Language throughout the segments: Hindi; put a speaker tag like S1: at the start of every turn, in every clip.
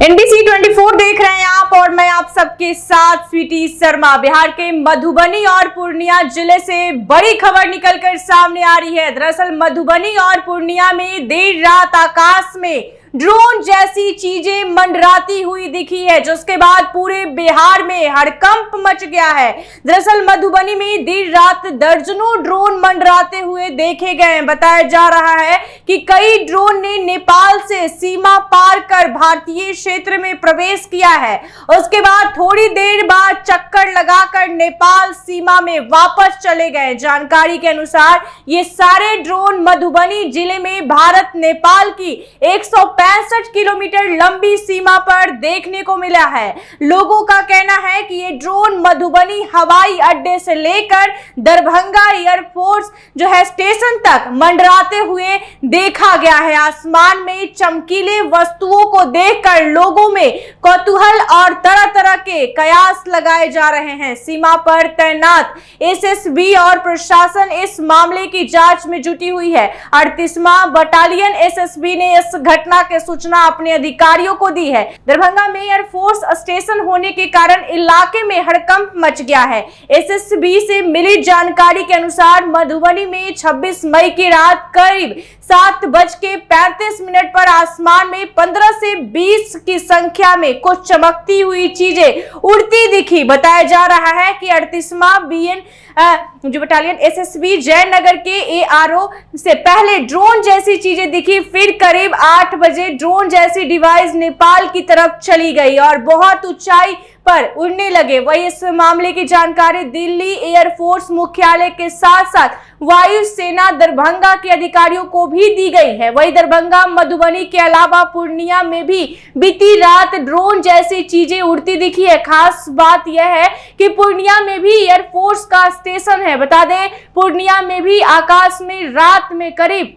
S1: एनबीसी 24 देख रहे हैं आप और मैं आप सबके साथ स्वीटी शर्मा। बिहार के मधुबनी और पूर्णिया जिले से बड़ी खबर निकलकर सामने आ रही है। दरअसल मधुबनी और पूर्णिया में देर रात आकाश में ड्रोन जैसी चीजें मंडराती हुई दिखी है, जिसके बाद पूरे बिहार में हड़कंप मच गया है। दरअसल मधुबनी में देर रात दर्जनों ड्रोन मंडराते हुए देखे गए। बताया जा रहा है कि कई ड्रोन ने नेपाल से सीमा पार कर भारतीय क्षेत्र में प्रवेश किया है। उसके बाद थोड़ी देर बाद चक्कर लगाकर नेपाल सीमा में वापस चले गए। जानकारी के अनुसार ये सारे ड्रोन मधुबनी जिले में भारत नेपाल की 165 किलोमीटर लंबी सीमा पर देखने को मिला है। लोगों का कहना है कि ये ड्रोन मधुबनी हवाई अड्डे से लेकर दरभंगा एयरफोर्स जो है स्टेशन तक मंडराते हुए देखा गया है। आसमान में चमकीले वस्तुओं को देखकर लोगों में कौतूहल और तरह तरह के कयास लगाए जा रहे हैं। सीमा पर तैनात एसएसबी और प्रशासन इस मामले की जांच में जुटी हुई है। 38वां बटालियन एसएसबी ने इस घटना के सूचना अपने अधिकारियों को दी है। दरभंगा में एयरफोर्स स्टेशन होने के कारण इलाके में हड़कंप मच गया है। एसएसबी से मिली जानकारी के अनुसार मधुबनी में 26 मई की रात करीब 7:35 पर आसमान में 15 से 20 की संख्या में कुछ चमकती हुई चीजें उड़ती दिखी। बताया जा रहा है कि 38वां जो बटालियन एसएसबी जयनगर के एआरओ से पहले ड्रोन जैसी चीजें दिखी, फिर करीब 8 बजे ड्रोन जैसी डिवाइस नेपाल की तरफ चली गई और बहुत ऊंचाई पर उड़ने लगे। वही इस मामले की जानकारी दिल्ली एयरफोर्स मुख्यालय के साथ साथ वायुसेना दरभंगा के अधिकारियों को भी दी गई है। वही दरभंगा मधुबनी के अलावा पूर्णिया में भी बीती रात ड्रोन जैसी चीजें उड़ती दिखी है। खास बात यह है कि पूर्णिया में भी एयरफोर्स का स्टेशन है। बता दें पूर्णिया में भी आकाश में रात में करीब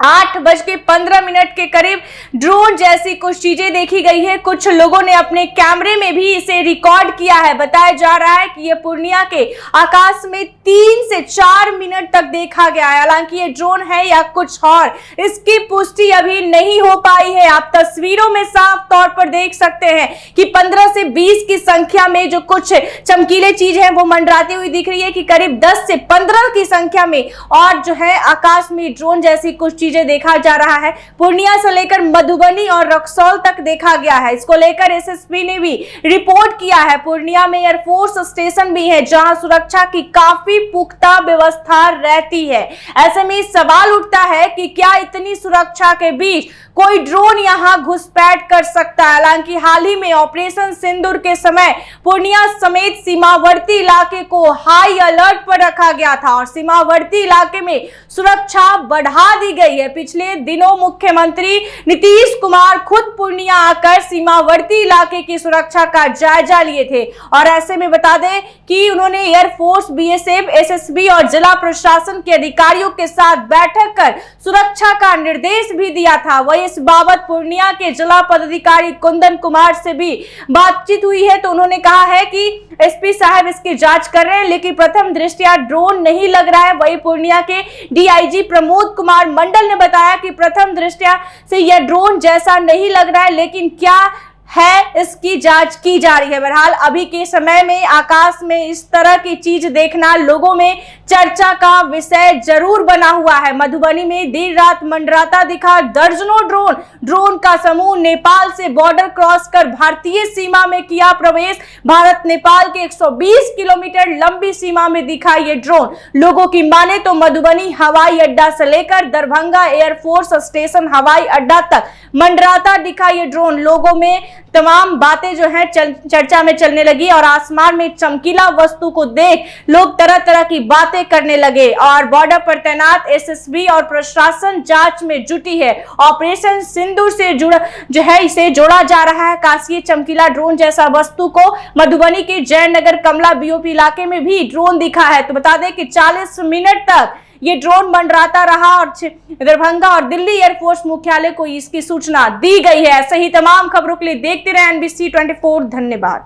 S1: 8:15 के करीब ड्रोन जैसी कुछ चीजें देखी गई है। कुछ लोगों ने अपने कैमरे में भी इसे रिकॉर्ड किया है। बताया जा रहा है कि ये पूर्णिया के आकाश में 3 से 4 मिनट तक देखा गया है। हालांकि ये ड्रोन है या कुछ और, इसकी पुष्टि अभी नहीं हो पाई है। आप तस्वीरों में साफ तौर पर देख सकते हैं कि 15 से 20 की संख्या में जो कुछ चमकीले चीज है वो मंडराती हुई दिख रही है कि करीब 10 से 15 की संख्या में और जो है आकाश में ड्रोन जैसी कुछ चीजें देखा जा रहा है। पूर्णिया से लेकर मधुबनी और रक्सौल तक देखा गया है। इसको लेकर एसएसपी ने भी रिपोर्ट किया है। पूर्णिया में एयरफोर्स स्टेशन भी है जहां सुरक्षा की काफी पुख्ता व्यवस्था रहती है। ऐसे में सवाल उठता है कि क्या इतनी सुरक्षा के बीच कोई ड्रोन यहां घुसपैठ कर सकता है। हालांकि हाल ही में ऑपरेशन सिंदूर के समय पूर्णिया समेत सीमावर्ती इलाके को हाई अलर्ट पर रखा गया था और सीमावर्ती इलाके में सुरक्षा बढ़ा दी गई है। पिछले दिनों मुख्यमंत्री नीतीश कुमार खुद पूर्णिया आकर सीमावर्ती इलाके की सुरक्षा का जायजा लिए थे और ऐसे में बता दें कि उन्होंने एयरफोर्स, बीएसएफ, एसएसबी और जिला प्रशासन के अधिकारियों के साथ बैठक कर सुरक्षा का निर्देश भी दिया था। वही इस बाबत पूर्णिया के जिला पदाधिकारी कुंदन कुमार से भी बातचीत हुई है तो उन्होंने कहा है कि एसपी साहब इसकी जांच कर रहे हैं, लेकिन प्रथम दृष्टया ड्रोन नहीं लग रहा है। वही पूर्णिया के डीआईजी प्रमोद कुमार मंडल ने बताया कि प्रथम दृष्टया से यह ड्रोन जैसा नहीं लग रहा है, लेकिन क्या है इसकी जांच की जा रही है। बहरहाल अभी के समय में आकाश में इस तरह की चीज देखना लोगों में चर्चा का विषय जरूर बना हुआ है। मधुबनी में देर रात मंडराता दिखा दर्जनों ड्रोन का समूह नेपाल से बॉर्डर क्रॉस कर भारतीय सीमा में किया प्रवेश। भारत नेपाल के 120 किलोमीटर लंबी सीमा में दिखा ये ड्रोन। लोगों की माने तो मधुबनी हवाई अड्डा से लेकर दरभंगा एयरफोर्स स्टेशन हवाई अड्डा तक मंडराता दिखा ये ड्रोन। लोगों में तमाम बातें जो है चर्चा में चलने लगी और आसमान में चमकीला वस्तु को देख लोग तरह तरह की बातें करने लगे और बॉर्डर पर तैनात एसएसबी और प्रशासन जांच में जुटी है। ऑपरेशन सिंदूर से इसे जोड़ा जा रहा है। काशी चमकीला ड्रोन जैसा वस्तु को मधुबनी के जयनगर कमला बीओपी इलाके में भी ड्रोन दिखा है। तो बता दें कि 40 मिनट तक ये ड्रोन मंडराता रहा और दरभंगा और दिल्ली एयरफोर्स मुख्यालय को इसकी सूचना दी गई है। ऐसे ही तमाम खबरों के लिए देखते रहे एनबीसी 24। धन्यवाद।